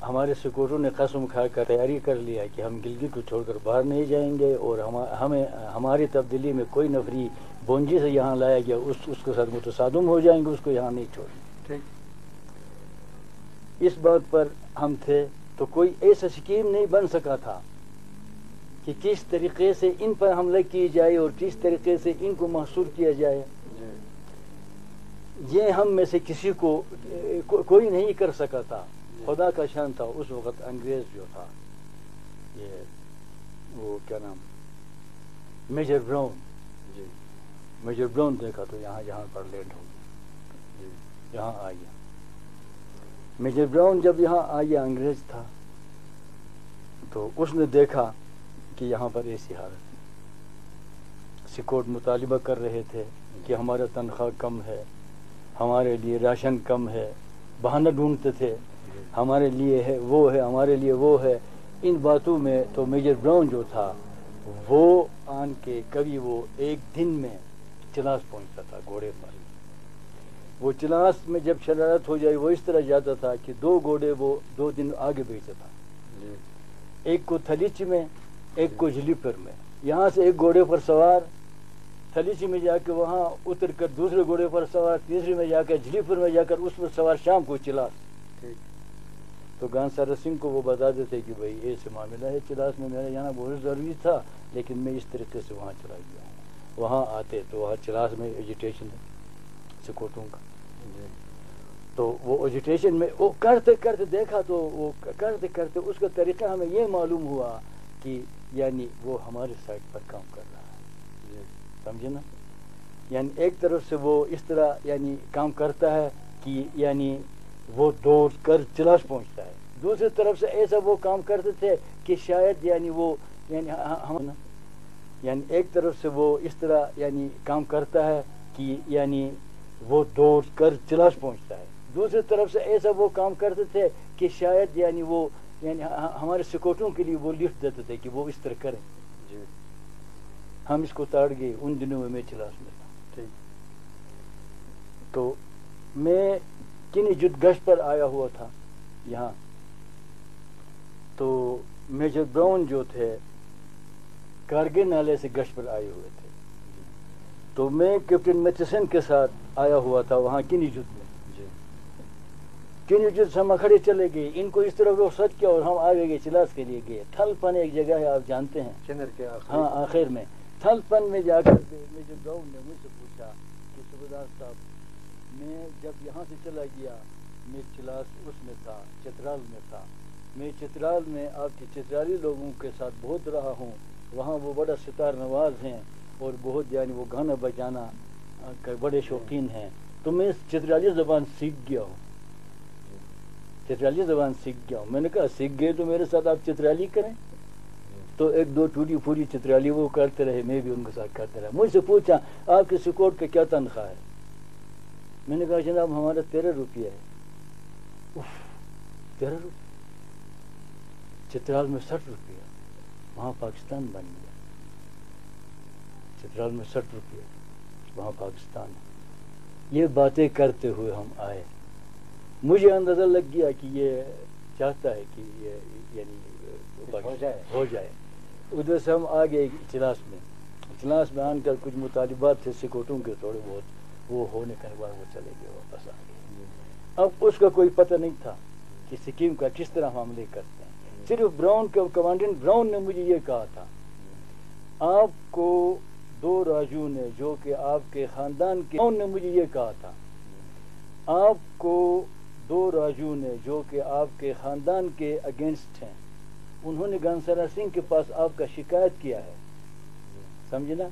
ہمارے سکوروں نے قسم کھا کر تیاری کر لیا کہ ہم گلگت کو چھوڑ کر باہر نہیں جائیں گے، اور ہماری تبدیلی میں کوئی نفری بونجی سے یہاں لایا گیا اس کے ساتھ متصادم ہو جائیں گے، اس کو یہاں نہیں چھوڑیں۔ اس بات پر ہم تھے، تو کوئی ایسا سکیم نہیں بن سکا تھا کہ کس طریقے سے ان پر حملہ کی جائے اور کس طریقے سے ان کو محصور کیا جائے۔ یہ ہم میں سے کسی کو کوئی نہیں کر سکا تھا، خدا کا شان تھا۔ اس وقت انگریز جو تھا، یہ وہ کیا نام، میجر براؤن، میجر براؤن دیکھا تو یہاں پر لینڈ ہو گیا، یہاں آ گیا۔ میجر براؤن جب یہاں آیا، انگریز تھا، تو اس نے دیکھا کہ یہاں پر ایسی حالت ہے۔ سکوٹ مطالبہ کر رہے تھے کہ ہمارا تنخواہ کم ہے، ہمارے لیے راشن کم ہے، بہانہ ڈھونڈتے تھے، ہمارے لیے ہے وہ ہے، ہمارے لیے وہ ہے۔ ان باتوں میں تو میجر براؤن جو تھا وہ آن کے کبھی وہ ایک دن میں چلاس پہنچتا تھا گھوڑے پر۔ وہ چلاس میں جب شرارت ہو جائے وہ اس طرح جاتا تھا کہ 2 گھوڑے وہ 2 دن آگے بھیجتا تھا، ایک کو تھلیچ میں، ایک کو جلیپر میں۔ یہاں سے ایک گھوڑے پر سوار تھلیچ میں جا کے وہاں اتر کر دوسرے گھوڑے پر سوار، تیسرے میں جا کر جلیپر میں جا کر اس پر سوار، شام کو چلاس۔ تو گانسارا سنگھ کو وہ بتاتے تھے کہ بھائی ایسے معاملہ ہے چلاس میں، میرا جانا بہت ضروری تھا لیکن میں اس طریقے سے وہاں چلا گیا ہوں۔ وہاں آتے تو وہاں چلاس میں ایجیٹیشن ہے سکوٹوں کا، تو وہ ایجیٹیشن میں وہ کرتے کرتے دیکھا، تو وہ کرتے کرتے اس کا طریقہ ہمیں یہ معلوم ہوا کہ یعنی وہ ہمارے سائڈ پر کام کر رہا ہے، سمجھے نا؟ یعنی ایک طرف سے وہ اس طرح یعنی کام کرتا ہے کہ یعنی وہ دوڑ کر چلاس پہنچتا ہے، دوسری طرف سے ایسا وہ کام کرتے تھے کہ شاید یعنی وہ یعنی ہم یعنی ایک طرف سے وہ اس طرح یعنی کام کرتا ہے کہ یعنی وہ دوڑ کر چلاس پہنچتا ہے، دوسری طرف سے ایسا وہ کام کرتے تھے کہ شاید یعنی وہ یعنی ہمارے سکوٹوں کے لیے وہ لفٹ دیتے تھے کہ وہ اس طرح کریں۔ ہم اس کو تاڑ گئے، ان دنوں میں چلاس میں تھا۔ تو میں کنی جد گشت پر آیا ہوا تھا یہاں، تو میجر براؤن جو تھے کارگل نالے سے گشت پر آئے ہوئے تھے، تو میں کیپٹن میتھسن کے ساتھ آیا ہوا تھا وہاں کنی جد میں۔ کنی جد سے ہم کھڑے چلے گئے، ان کو اس طرح وہ سچ کیا اور ہم آگے گئے، چلاس کے لیے گئے۔ تھل پن ایک جگہ ہے، آپ جانتے ہیں، چندر کے آخر، ہاں آخر میں تھل پن میں جا کر میجر براؤن نے مجھ سے پوچھا کہ صوبیدار صاحب، میں جب یہاں سے چلا گیا، میں چلاس اس میں تھا، چترال میں تھا، میں چترال میں آپ کے چترالی لوگوں کے ساتھ بہت رہا ہوں، وہاں وہ بڑا ستار نواز ہیں اور بہت یعنی وہ گانا بجانا کا بڑے شوقین ہیں، تو میں چترالی زبان سیکھ گیا ہوں، چترالی زبان سیکھ گیا ہوں۔ میں نے کہا سیکھ گئے تو میرے ساتھ آپ چترالی کریں، تو ایک دو ٹوٹی پھوٹی چترالی وہ کرتے رہے، میں بھی ان کے ساتھ کرتے رہا۔ مجھ سے پوچھا آپ کے سکوٹ کا کیا تنخواہ ہے؟ میں نے کہا جناب ہمارا 13 روپیہ ہے۔ 13 روپیہ؟ چترال میں 60 روپیہ، وہاں پاکستان بن گیا۔ چترال میں 60 روپیہ، وہاں پاکستان۔ یہ باتیں کرتے ہوئے ہم آئے، مجھے اندازہ لگ گیا کہ یہ چاہتا ہے کہ یہ یعنی ہو جائے۔ ادھر سے ہم آ گئے چلاس میں، چلاس میں آن کر کچھ مطالبات تھے سکوٹوں کے تھوڑے بہت، وہ ہونے کے بعد وہ چلے گئے، واپس آ گئے۔ اب اس کا کوئی پتہ نہیں تھا کہ سکیم کا کس طرح ہم عملے کرتے ہیں، صرف براؤن کا کمانڈنٹ براؤن نے مجھے یہ کہا تھا، آپ کو 2 راجو نے جو کہ آپ کے خاندان کے، براؤن نے مجھے یہ کہا تھا، آپ کو 2 راجو نے جو کہ آپ کے خاندان کے اگینسٹ ہیں، انہوں نے گانسارا سنگھ کے پاس آپ کا شکایت کیا ہے، سمجھے نا،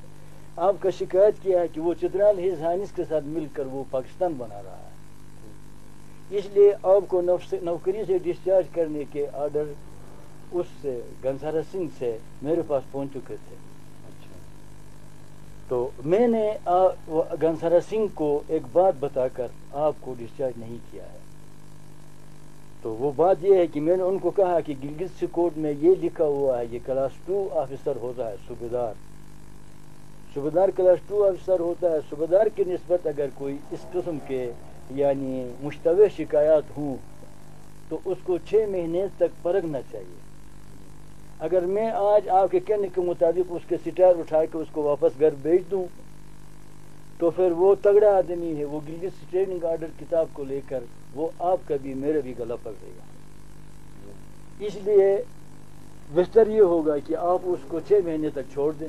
آپ کا شکایت کیا ہے کہ وہ چترال ہز ہائنس کے ساتھ مل کر وہ پاکستان بنا رہا ہے، اس لیے آپ کو نوکری سے ڈسچارج کرنے کے آرڈر اس سے گانسارا سنگھ سے میرے پاس پہنچ چکے تھے۔ تو میں نے گانسارا سنگھ کو ایک بات بتا کر آپ کو ڈسچارج نہیں کیا ہے۔ تو وہ بات یہ ہے کہ میں نے ان کو کہا کہ گلگت سکوٹ میں یہ لکھا ہوا ہے، یہ کلاس 2 آفیسر ہوتا ہے، صوبیدار، صوبیدار کلاس 2 آفیسر ہوتا ہے، صوبیدار کی نسبت اگر کوئی اس قسم کے یعنی مشتبہ شکایات ہوں تو اس کو 6 مہینے تک پرکھنا چاہیے. اگر میں آج آپ کے کہنے کے مطابق اس کے سٹار اٹھا کے اس کو واپس گھر بھیج دوں تو پھر وہ تگڑا آدمی ہے, وہ گلگت اسٹینڈنگ آرڈر کتاب کو لے کر وہ آپ کا بھی میرا بھی گلا پکڑے گا. اس لیے بہتر یہ ہوگا کہ آپ اس کو 6 مہینے تک چھوڑ دیں.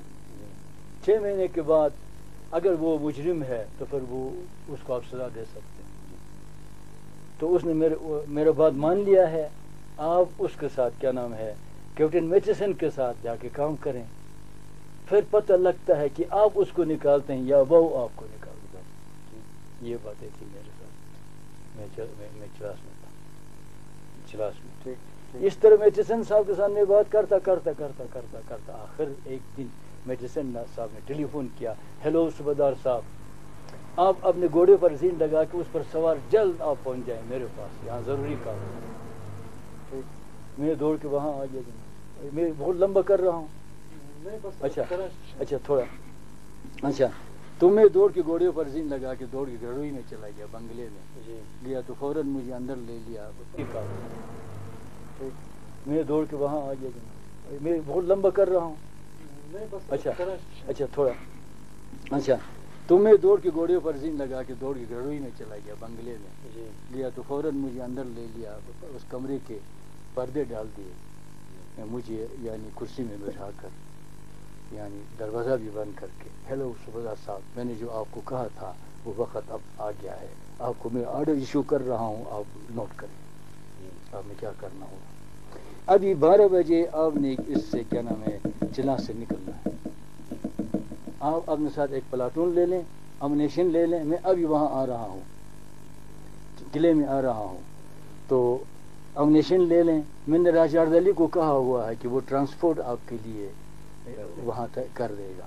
6 مہینے کے بعد اگر وہ مجرم ہے تو پھر وہ اس کو آپ سزا دے سکتے ہیں. تو اس نے میرا بات مان لیا ہے. آپ اس کے ساتھ کیا نام ہے کیپٹن میچسن کے ساتھ جا کے کام کریں, پھر پتہ لگتا ہے کہ آپ اس کو نکالتے ہیں یا وہ آپ کو نکالتا ہے. یہ باتیں تھی میرے ساتھ, میں کلاس میں تھا. اس طرح میچسن صاحب کے سامنے بات کرتا آخر ایک دن میچسن صاحب نے ٹیلی فون کیا, ہیلو صوبیدار صاحب, آپ اپنے گھوڑے پر زین لگا کے اس پر سوار جلد آپ پہنچ جائیں میرے پاس, یہاں ضروری کام ہے. میں دوڑ کے وہاں آ گیا. میں بہت لمبا کر رہا ہوں. اچھا تھوڑا اچھا. تو میں دوڑ کے گھوڑے پر زین لگا کے دوڑ کے گھڑوئی میں چلا گیا, بنگلے میں گیا تو فوراً مجھے اندر لے لیا. میں دوڑ کے وہاں آ گیا. میں بہت لمبا کر رہا ہوں. اچھا تھوڑا اچھا. تو میں دوڑ کے گھوڑے پر زین لگا کے دوڑ کے گھڑوئی میں چلا گیا, بنگلے میں گیا تو فوراً مجھے اندر لے لیا. اس کمرے کے پردے ڈال دیے, مجھے یعنی کرسی میں بیٹھا کر, یعنی دروازہ بھی بند کر کے, ہیلو صوبیدار صاحب, میں نے جو آپ کو کہا تھا وہ وقت اب آ گیا ہے, آپ کو میں آرڈر ایشو کر رہا ہوں, آپ نوٹ کریں آپ نے کیا کرنا ہوگا. ابھی 12 بجے آپ نے اس سے کیا نام ہے چلا سے نکلنا ہے. آپ اپنے ساتھ ایک پلاٹون لے لیں, امنیشن لے لیں. میں ابھی وہاں آ رہا ہوں, قلعے میں آ رہا ہوں, تو امنیشن لے لیں. میں نے راجہ علی کو کہا ہوا ہے کہ وہ ٹرانسپورٹ آپ کے لیے وہاں کر دے گا,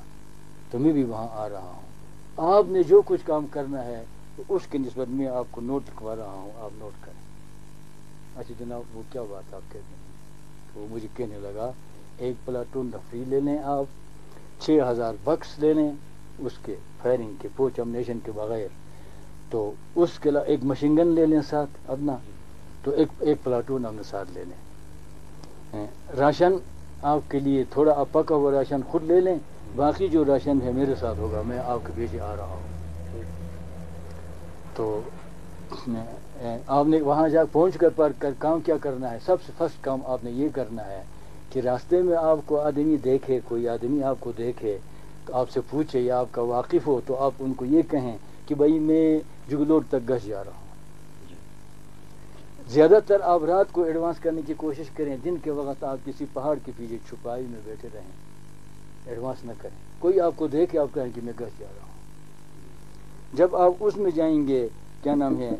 تو میں بھی وہاں آ رہا ہوں. آپ نے جو کچھ کام کرنا ہے اس کی نسبت میں آپ کو نوٹ لکھوا رہا ہوں, آپ نوٹ کریں. اچھا جناب, وہ کیا بات آپ کہتے ہیں؟ تو وہ مجھے کہنے لگا ایک پلاٹون رفری لے لیں, آپ 6000 بکس لے لیں اس کے فائرنگ کے, پوچھ امنیشن کے بغیر. تو اس کے ایک مشین گن لے لیں ساتھ اپنا, تو ایک پلاٹون اپنے ساتھ لے لیں. راشن آپ کے لیے تھوڑا آپ پکا ہوا راشن خود لے لیں, باقی جو راشن ہے میرے ساتھ ہوگا, میں آپ کے پیچھے آ رہا ہوں. تو آپ نے وہاں جا پہنچ کر کام کیا کرنا ہے, سب سے فرسٹ کام آپ نے یہ کرنا ہے کہ راستے میں آپ کو آدمی دیکھے, کوئی آدمی آپ کو دیکھے تو آپ سے پوچھے یا آپ کا واقف ہو, تو آپ ان کو یہ کہیں کہ بھائی میں جگلور تک گھس جا رہا ہوں. زیادہ تر آپ رات کو ایڈوانس کرنے کی کوشش کریں, دن کے وقت آپ کسی پہاڑ کے پیچھے چھپائی میں بیٹھے رہیں, ایڈوانس نہ کریں. کوئی آپ کو دیکھے آپ کہیں کہ میں گھس جا رہا ہوں. جب آپ اس میں جائیں گے کیا نام ہے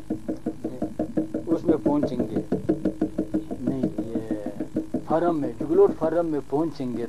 اس میں پہنچیں گے, نہیں یہ فارم میں جگلور فارم میں پہنچیں گے